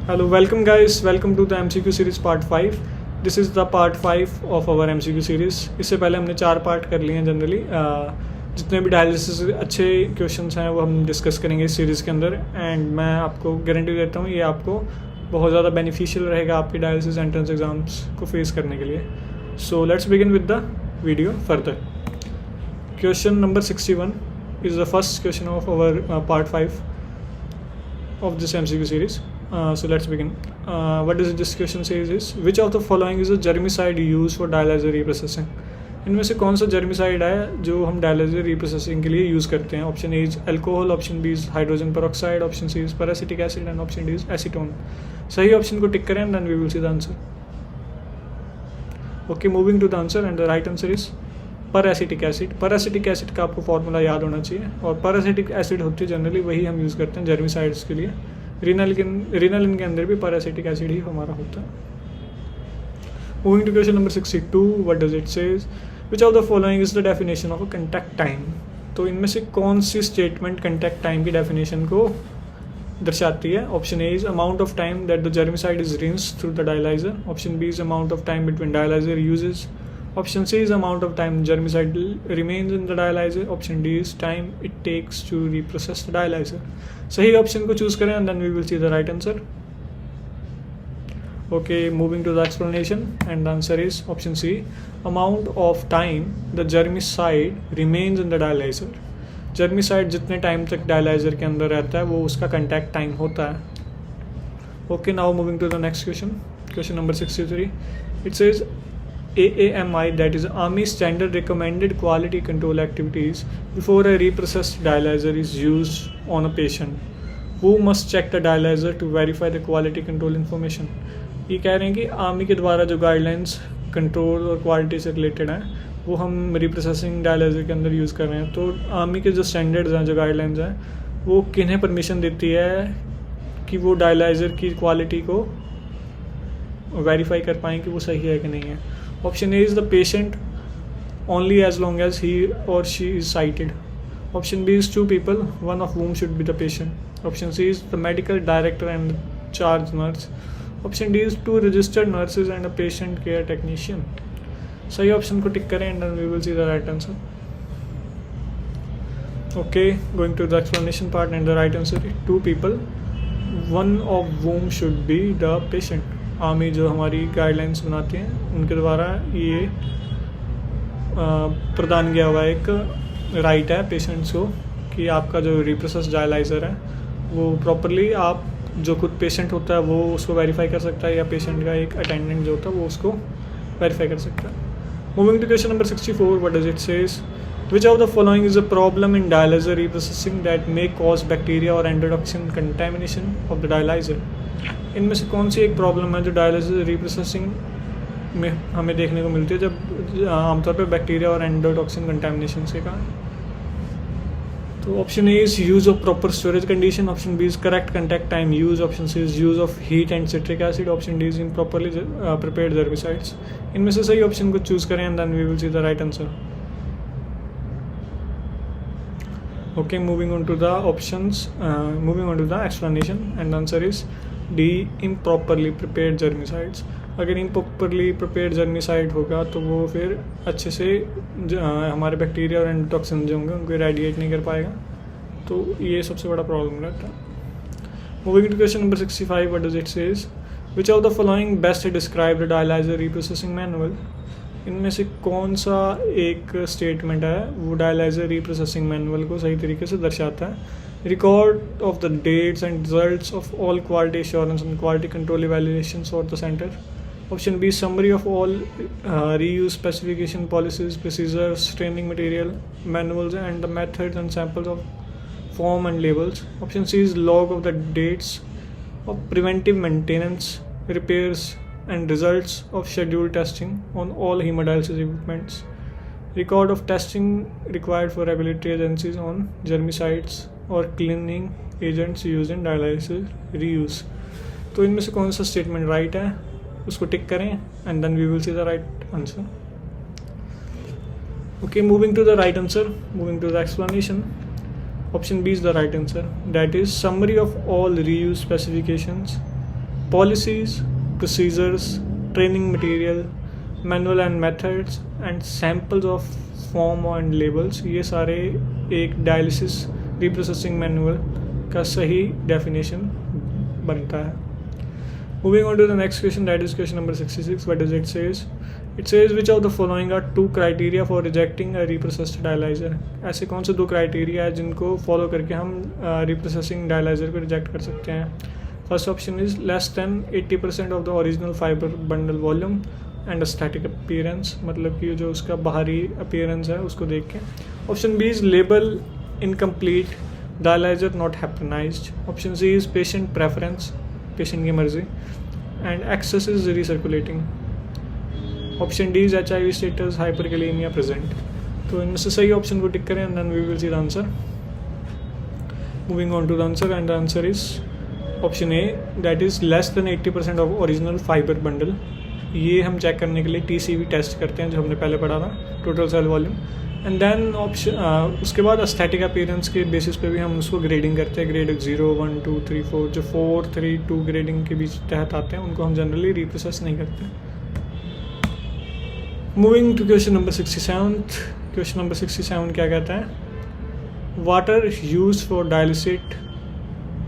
Hello, welcome guys. Welcome to the MCQ series part 5. This is the part 5 of our MCQ series. इससे पहले हमने 4 part कर लिए हैं जनरली. जितने भी डायलिसिस अच्छे क्वेश्चंस हैं वो हम डिस्कस करेंगे इस सीरीज़ के अंदर. एंड मैं आपको गारंटी देता हूँ ये आपको बहुत ज़्यादा बेनिफिशियल रहेगा आपके डायलिसिस एंट्रेंस एग्ज़ाम्स को फेस करने के लिए. So let's begin with the video further. Question number 61 is the first question of our part 5 of this MCQ series. So let's begin. What does this question says is, which of the following is a germicide used for dialyzer reprocessing? इनमें से कौन सा germicide है जो हम dialysis reprocessing के लिए use करते हैं? Option A is alcohol, option B is hydrogen peroxide, option C is peracetic acid and option D is acetone. सही ऑप्शन को टिक करें and then we will see the answer. Okay, moving to the answer and the right answer is peracetic acid. Peracetic acid का आपको formula याद होना चाहिए और parasitic acid होती है जनरली वही हम यूज़ करते हैं जर्मिसाइड्स के लिए. रिनालिन के अंदर भी पैरासिटिक एसिड ही हमारा होता है. Moving to question number 62, what does it says, which of the following is the definition of a contact time? तो इनमें से कौन सी स्टेटमेंट कंटैक्ट टाइम की डेफिनेशन को दर्शाती है? Option A is amount of time that the germicide is rinsed through the dialyser. Option B is amount of time between dialyser uses. Option C is amount of time germicide remains in the dialyzer. Option D is time it takes to reprocess the dialyzer. सही option को choose करें and then we will see the right answer. Okay, moving to the explanation and the answer is option C. Amount of time the germicide remains in the dialyzer. Germicide जितने time तक dialyser के अंदर रहता है वो उसका contact time होता है. Okay, now moving to the next question. Question number 63. It says AAMI, that is Army Standard Recommended Quality Control Activities, before a reprocessed dialyzer is used on a patient. Who must check the dialyzer to verify the quality control information? ये कह रहे हैं कि army के द्वारा जो guidelines control और quality से रिलेटेड हैं वो हम रिप्रोसेसिंग डायलाइजर के अंदर यूज़ कर रहे हैं. तो आर्मी के जो स्टैंडर्ड्स हैं, जो गाइडलाइंस हैं, वो किन्हें परमिशन देती है कि वो डायलाइजर की क्वालिटी को वेरीफाई कर पाएँ कि वो सही है कि नहीं है? Option A is the patient only as long as he or she is cited. Option B is 2 people, one of whom should be the patient. Option C is the medical director and charge nurse. Option D is 2 registered nurses and a patient care technician. सही option को tick करें and then we will see the right answer. Okay, going to the explanation part and the right answer is 2 people, one of whom should be the patient. Army जो हमारी guidelines बनाती हैं उनके द्वारा ये प्रदान किया हुआ एक राइट है पेशेंट्स को कि आपका जो रिप्रोसेस डायलाइजर है वो प्रॉपरली आप जो खुद पेशेंट होता है वो उसको वेरीफाई कर सकता है या पेशेंट का एक अटेंडेंट जो होता है वो उसको वेरीफाई कर सकता है. Moving to question number 64, what does it says, which of the following is a problem in dialyser reprocessing that may cause bacteria और endotoxin contamination of the dialyser? इनमें से कौन सी एक प्रॉब्लम है जो डायलिसिस रिप्रोसेसिंग में हमें देखने को मिलती है जब आमतौर पे बैक्टीरिया और एंडोटॉक्सिन कंटेमिनेशन से का? तो option A is use of proper storage condition. Option B is correct contact time use. Option C is use of heat and citric acid. Option D is improperly prepared germicides. इनमें से सही option को choose करें and then we will see the right answer. Okay, moving on to the options, moving on to the explanation and the answer is D, improperly prepared germicides. अगर improperly prepared germicide होगा तो वो फिर अच्छे से हमारे bacteria और endotoxin जो होंगे उनको रेडिएट नहीं कर पाएगा, तो ये सबसे बड़ा प्रॉब्लम रहता है. Moving to question number 65, what does it says, which of the following best describe the dialyzer reprocessing manual? इनमें से कौन सा एक स्टेटमेंट है वो डायलाइजर रिप्रोसेसिंग मैनुअल को सही तरीके से दर्शाता है? Record of the dates and results of all quality assurance and quality control evaluations for the centre. Option B summary of all reuse specification policies procedures training material manuals and the methods and samples of form and labels. Option C is log of the dates of preventive maintenance repairs and results of scheduled testing on all hemodialysis equipments, record of testing required for regulatory agencies on germicides or cleaning agents used in dialysis reuse. तो इनमें से कौन सा statement right है उसको tick करें and then we will see the right answer. Okay, moving to the right answer, moving to the explanation. Option B is the right answer. That is summary of all reuse specifications policies, procedures, training material, manual and methods and samples of form and labels, ये सारे एक dialysis reprocessing manual का सही definition बनता है. Moving on to the next question, that is question number 66. What does it says? It says which of the following are two criteria for rejecting a reprocessed dialyzer. ऐसे कौन से दो criteria है जिनको फॉलो करके हम रिप्रोसेसिंग डायलाइजर को reject कर सकते हैं. First option is less than 80% of the original fibre bundle volume and static appearance, मतलब कि जो उसका बाहरी अपीयरेंस है उसको देख के. Option B is label incomplete, dialyser not heparinised. Option C is patient preference, patient की मर्जी, and access is recirculating. Option D is HIV status, hyperkalaemia present. तो इनमें से सही ऑप्शन को टिक करें and then we will see the answer. Moving on to the answer and the answer is option A, that is less than 80% of original fibre bundle. ये हम check करने के लिए TCV टेस्ट करते हैं जो हमने पहले पढ़ा था, total cell volume. And then option उसके बाद एस्थेटिक अपीयरेंस के बेसिस पे भी हम उसको ग्रेडिंग करते हैं. ग्रेड 0, 1, 2, 3, 4, जो 4, 3, 2 ग्रेडिंग के बीच तहत आते हैं उनको हम जनरली रिप्रोसेस नहीं करते. Moving to question number 67. Question number 67 क्या कहता है? Water use for dialysis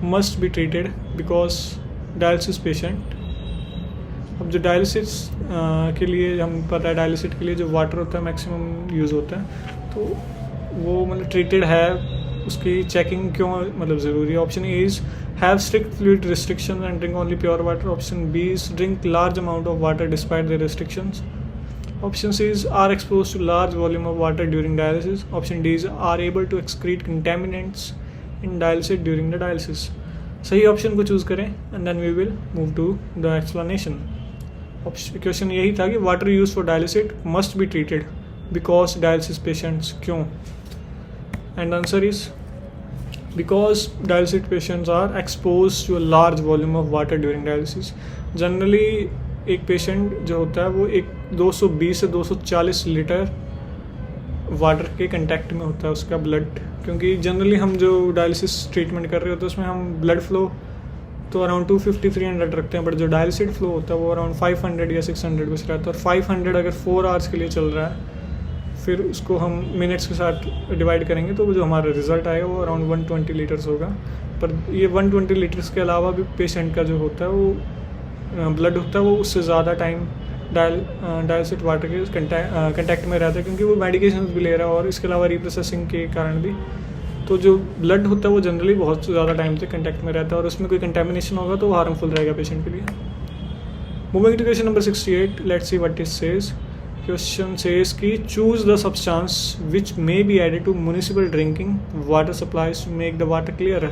must be treated because dialysis patient. अब जो डायलिसिस के लिए हम पता है, डायलिसिस के लिए जो वाटर होता है मैक्सिमम यूज़ होता है, तो वो मतलब ट्रीटेड है, उसकी चेकिंग क्यों मतलब ज़रूरी है. Option A is have strict fluid restriction and drink only pure water. Option B is drink large amount of water despite the restrictions. Option C is are expose to large volume of water during dialysis. Option D is are able to excrete contaminants in dialysis during the dialysis. सही option को choose करें and then we will move to the explanation. Question यही था कि water use for dialysis must be treated because dialysis patients क्यों. And answer is because dialysis patients are expose to a large volume of water during dialysis. Generally एक patient जो होता है वो एक 220 से 240 लीटर वाटर के कंटेक्ट में होता है उसका ब्लड, क्योंकि जनरली हम जो डायलिसिस ट्रीटमेंट कर रहे होते हैं उसमें हम ब्लड फ्लो तो अराउंड 250-300 रखते हैं, बट जो डायलिसिस फ्लो होता है वो अराउंड 500 या 600 कुछ रहता है. और 500 अगर 4 आवर्स के लिए चल रहा है, फिर उसको हम मिनट्स के साथ डिवाइड करेंगे तो जो हमारा रिजल्ट आएगा वो अराउंड 120 लीटर्स होगा. पर ये 120 लीटर्स के अलावा भी पेशेंट का जो होता है वो ब्लड होता है वो उससे ज़्यादा टाइम डायलिसिस वाटर के कंटेक्ट में रहता है, क्योंकि वो मेडिकेशन भी ले रहा है और इसके अलावा रिप्रोसेसिंग के कारण भी. तो जो ब्लड होता है वो जनरली बहुत ज़्यादा टाइम से कंटेक्ट में रहता है और उसमें कोई कंटेमिनेशन होगा तो वो हार्मफुल रहेगा पेशेंट के लिए. Moving to question number 68, let's see what it says. Question says कि choose the substance which may be added to municipal drinking water supplies to make the water clear.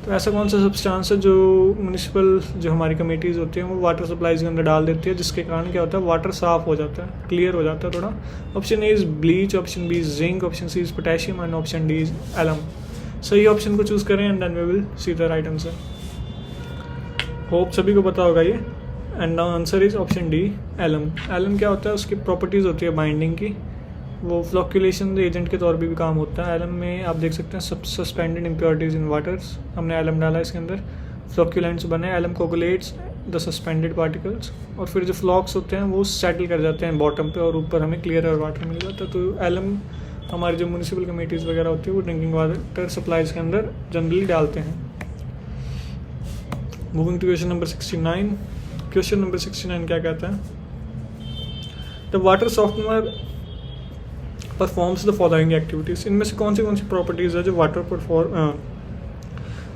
तो ऐसा कौन सा सब्सटेंस है जो म्यूनिसिपल जो हमारी कमेटीज़ होती हैं वो वाटर सप्लाईज के अंदर डाल देती है, जिसके कारण क्या होता है वाटर साफ हो जाता है, क्लियर हो जाता है थोड़ा. Option A is bleach, option B is zinc, option C is potassium and option D is alum. सही ऑप्शन को चूज़ करें and then we will see the right answer. Hope सभी को पता होगा ये. And now answer is option D, alum. Alum क्या होता है? उसकी प्रॉपर्टीज़ होती है बाइंडिंग की, वो फ्लोक्यूलेशन एजेंट के तौर पे भी काम होता है. एलम में आप देख सकते हैं सस्पेंडेड इम्प्योरिटीज़ इन वाटर्स, हमने एलम डाला इसके अंदर, फ्लोक्यूलेंट्स बने. एलम कोगुलेट्स द सस्पेंडेड पार्टिकल्स और फिर जो फ्लॉक्स होते हैं वो सेटल कर जाते हैं बॉटम पे और ऊपर हमें क्लियर वाटर मिल जाता है. तो एलम हमारी जो म्यूनिसिपल कमेटीज़ वगैरह होती है वो ड्रिंकिंग वाटर सप्लाईज के अंदर जनरली डालते हैं. Moving to question number 69. Question number 69 क्या कहता है? The water softener performs the following activities. इनमें से कौन सी प्रॉपर्टीज़ है जो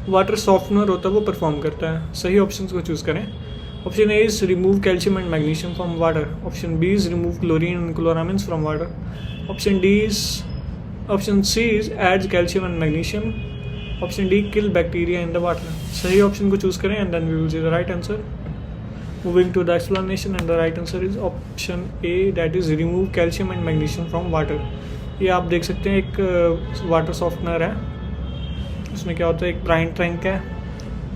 वाटर सॉफ्टनर होता है वो परफॉर्म करता है. सही ऑप्शन को चूज़ करें. Option A is remove calcium and magnesium from water. Option B is remove chlorine and chloramines from water. Option C is adds calcium and magnesium. Option D kill bacteria in the water. सही option को choose करें and then we will see the right answer. Moving to the explanation and the right answer is option A, that is remove calcium and magnesium from water. ये आप देख सकते हैं एक water softener है, उसमें क्या होता है एक ब्राइन टैंक है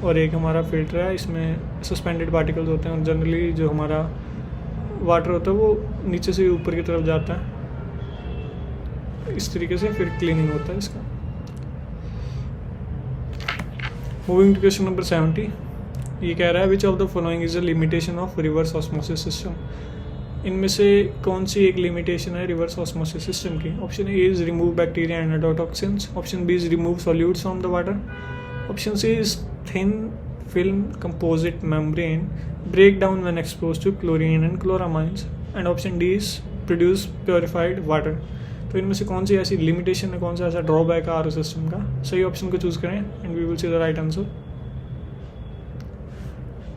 और एक हमारा फिल्टर है. इसमें सस्पेंडेड पार्टिकल्स होते हैं और जनरली जो हमारा वाटर होता है वो नीचे से ऊपर की तरफ जाता है इस तरीके से, फिर क्लीनिंग होता है इसका. Moving to question number 70. ये कह रहा है which of the following is a limitation of reverse osmosis system. इनमें से कौन सी एक लिमिटेशन है रिवर्स ऑस्मोसिस सिस्टम की? Option A is remove bacteria and endotoxins, option B is remove solutes from the water, option C is thin film composite membrane break down when expose to chlorine and chloramines, and option D is produce purified water. तो इनमें से कौन सी ऐसी limitation है, कौन सा ऐसा drawback है आरओ सिस्टम का? सही ऑप्शन को चूज करें and we will see the right answer.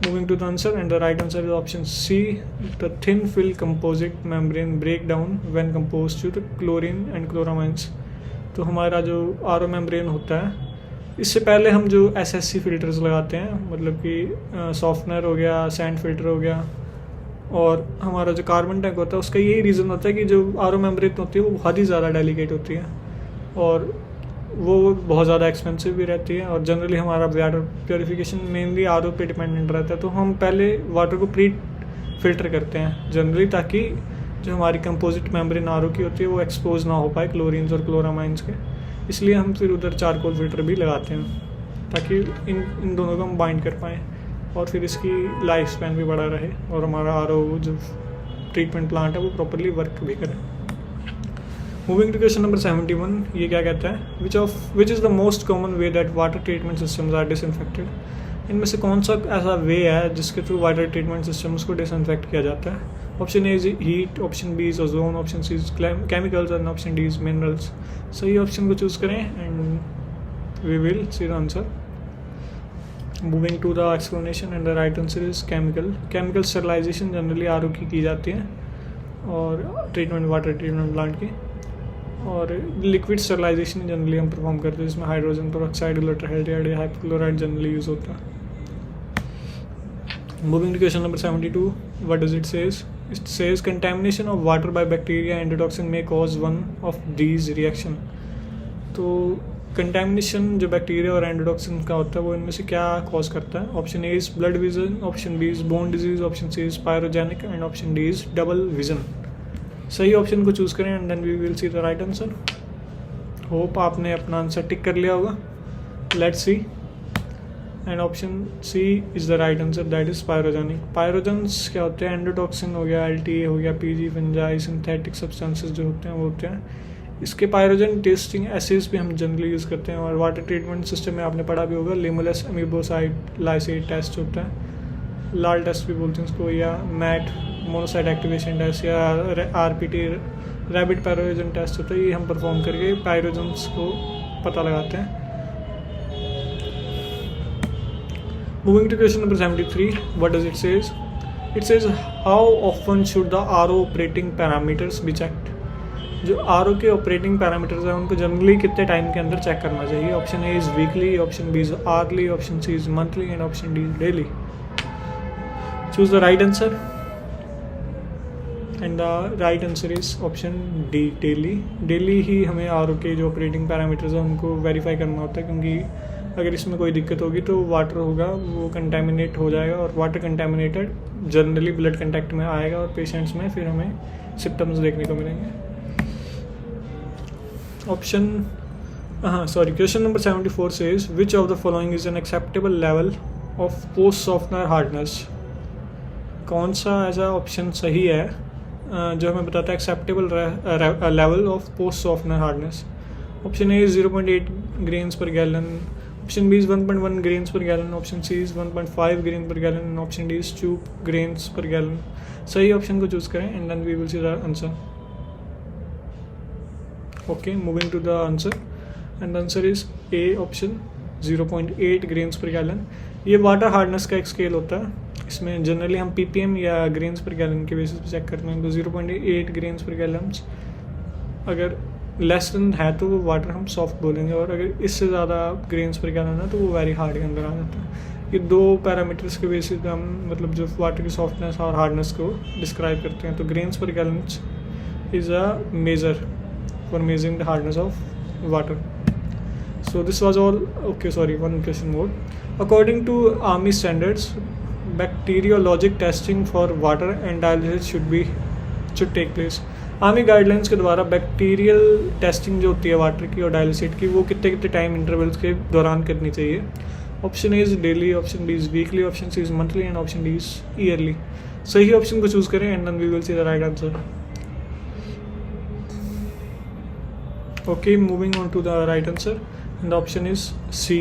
Moving to the answer, and the right answer is option C. The thin film composite membrane break down when composed to the chlorine and chloramines. तो हमारा जो RO membrane होता है, इससे पहले हम जो SSC filters लगाते हैं, मतलब कि सॉफ्टनर हो गया, सैंड फिल्टर हो गया, और हमारा जो कार्बन टैंक होता है, उसका यही रीज़न होता है कि जो आरओ मेम्ब्रेन होती है वो बहुत ही ज़्यादा डेलिकेट होती है और वो बहुत ज़्यादा एक्सपेंसिव भी रहती है, और जनरली हमारा वाटर प्योरीफिकेशन मेनली आरओ पे डिपेंडेंट रहता है। तो हम पहले वाटर को प्री फिल्टर करते हैं जनरली, ताकि जो हमारी कंपोजिट मेम्ब्रेन आरओ की होती है वो एक्सपोज ना हो पाए क्लोरीन्स और क्लोरामाइंस के। इसलिए हम फिर उधर चारकोल फिल्टर भी लगाते हैं ताकि इन दोनों को हम बाइंड कर पाएँ, और फिर इसकी लाइफ स्पैन भी बड़ा रहे और हमारा आरओ जो ट्रीटमेंट प्लांट है वो प्रॉपरली वर्क भी करे। मूविंग टू क्वेश्चन नंबर 71, ये क्या कहता है? Which is the most common way that water treatment systems are disinfected. इनमें से कौन सा ऐसा वे है जिसके थ्रू वाटर ट्रीटमेंट सिस्टम्स को डिसइंफेक्ट किया जाता है? Option A is heat, option B is ozone, option C is chemicals and option D is minerals. सही ऑप्शन को चूज करें and we will see the answer. Moving to the explanation, and the right answer is chemical sterilization generally RO की जाती है और treatment water treatment plant की, और liquid sterilization generally हम परफॉर्म करते हैं जिसमें हाइड्रोजन पेरोक्साइड, लेटरहेल्डिहाइड या हाइपोक्लोराइड जनरली यूज होता है। Moving to question number 72, what does it says? It says contamination of water by bacteria and endotoxin may cause one of these reaction. तो contamination जो bacteria और endotoxin का होता है वो इनमें से क्या कॉज करता है? Option A is blood vision, option B is bone disease, option C is pyrogenic, and option D is double vision. सही ऑप्शन को चूज करें and then we will see the right answer. Hope आपने अपना answer tick कर लिया होगा। Let's see, and option C is the right answer, that is pyrogenic. Pyrogens क्या होते हैं? एंडोटॉक्सिन हो गया, LTA हो गया, PG, फंजाई, सिंथेटिक सब्सटेंसेस जो होते हैं वो होते हैं। इसके पायरोजन टेस्टिंग एसिड्स भी हम जनरली यूज़ करते हैं, और वाटर ट्रीटमेंट सिस्टम में आपने पढ़ा भी होगा लिमुलस अमीबोसाइड लाइसेट टेस्ट होता है, लाल टेस्ट भी बोलते हैं उसको, या मैट मोनोसाइट एक्टिवेशन टेस्ट, या RPT रैबिट पायरोजन टेस्ट होता है। ये हम परफॉर्म करके पायरोजन्स को पता लगाते हैं। Moving to question number 73, what does it says? It says how often should the RO operating parameters be checked. जो RO के ऑपरेटिंग पैरामीटर्स हैं उनको जनरली कितने टाइम के अंदर चेक करना चाहिए? Option A is weekly, option B is hourly, option C is monthly, and option D is daily. Choose the right answer, and the right answer is option D, daily. Daily ही हमें RO के जो operating parameters हैं उनको verify करना होता है, क्योंकि अगर इसमें कोई दिक्कत होगी तो वाटर होगा वो कंटेमिनेट हो जाएगा, और water contaminated generally blood contact में आएगा और पेशेंट्स में फिर हमें सिम्टम्स देखने को मिलेंगे। Question number 74 says which of the following is an acceptable level of post softener hardness. कौन सा ऐसा ऑप्शन सही है जो हमें बताता है acceptable level of post softener hardness? Option A is 0.8 grains पर gallon, option B is 1.1 grains पर gallon, option C is 1.5 grain per gallon, option D is 2 grains पर गैलन। सही ऑप्शन को चूज करें and then we will see the answer. Okay, moving to the answer, and answer is A option 0.8 grains पर gallon. ये water hardness का एक scale होता है, इसमें जनरली हम PPM या ग्रेन्स पर गैलन के बेसिस पे चेक करते हैं। तो 0.8 ग्रेन्स पर गैलन अगर लेस देन है तो वो वाटर हम सॉफ्ट बोलेंगे, और अगर इससे ज़्यादा ग्रेन्स पर गैलन है तो वो वेरी हार्ड के अंदर आ जाता है। ये दो पैरामीटर्स के बेसिस पे हम मतलब जो वाटर की सॉफ्टनेस और हार्डनेस को डिस्क्राइब करते हैं। तो ग्रेन्स पर gallon is a measure for measuring the hardness of water. So this was all. Okay, sorry, one question more. According to Army standards, bacteriologic testing for water and dialysis should take place. Army guidelines के द्वारा bacterial testing जो होती है water की और डायलिसिट की वो कितने टाइम इंटरवल्स के दौरान करनी चाहिए? Option A is daily, option B is weekly, option C is monthly and option D is yearly. सही ऑप्शन को चूज़ करें and then we will see the right answer. Okay, moving on to the right answer and the option is C.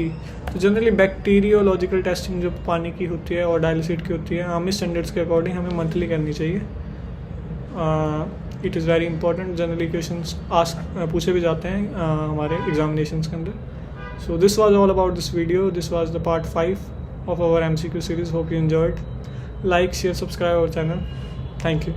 तो generally bacteriological testing जो पानी की होती है और डायलिसिट की होती है, आर्मी स्टैंडर्ड्स के अकॉर्डिंग हमें मंथली करनी चाहिए. It is very important. Generally questions पूछे भी जाते हैं हमारे एग्जामिनेशंस के अंदर. So this was all about this video. This was the part 5 of our MCQ series. Hope you enjoyed. Like, share, subscribe our channel. Thank you.